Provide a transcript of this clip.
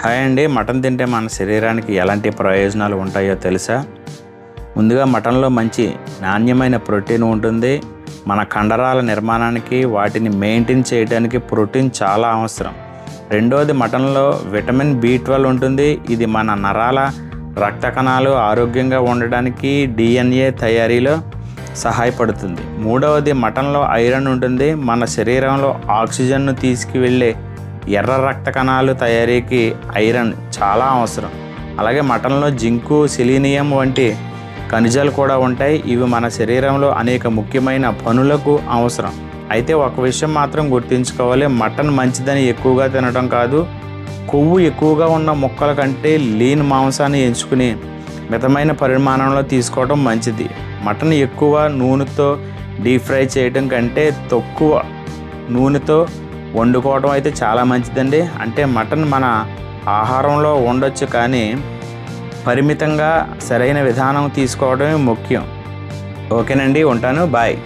Hi అండి. Mutton తింటే మన శరీరానికి ఎలాంటి ప్రయోజనాలు ఉంటాయో తెలుసా? ముందుగా మటన్లో మంచి నాణ్యమైన ప్రోటీన్ ఉంటుంది. మన కండరాల నిర్మాణానికి వాటిని మెయింటైన్ చేయడానికి ప్రోటీన్ చాలా అవసరం. రెండోది, మటన్లో విటమిన్ B12 ఉంటుంది. ఇది మన నరాల రక్త కణాలు ఆరోగ్యంగా ఉండడానికి DNA తయారీలో సహాయపడుతుంది. మూడవది, మటన్లో ఐరన్ ఉంటుంది. మన శరీరంలో ఆక్సిజన్ను తీసుకువెళ్ళే ఎర్ర రక్త కణాలు తయారీకి ఐరన్ చాలా అవసరం. అలాగే మటన్లో జింకు, సెలీనియం వంటి ఖనిజాలు కూడా ఉంటాయి. ఇవి మన శరీరంలో అనేక ముఖ్యమైన పనులకు అవసరం. అయితే ఒక విషయం మాత్రం గుర్తుంచుకోవాలి, మటన్ మంచిదని ఎక్కువగా తినడం కాదు. కొవ్వు ఎక్కువగా ఉన్న ముక్కల కంటే లీన్ మాంసాన్ని ఎంచుకుని మితమైన పరిమాణంలో తీసుకోవడం మంచిది. మటన్ ఎక్కువ నూనెతో డీప్ ఫ్రై చేయడం కంటే తక్కువ నూనెతో వండుకోవడం అయితే చాలా మంచిదండి. అంటే మటన్ మన ఆహారంలో ఉండొచ్చు, కానీ పరిమితంగా సరైన విధానం తీసుకోవడమే ముఖ్యం. ఓకేనండి, ఉంటాను. బాయ్.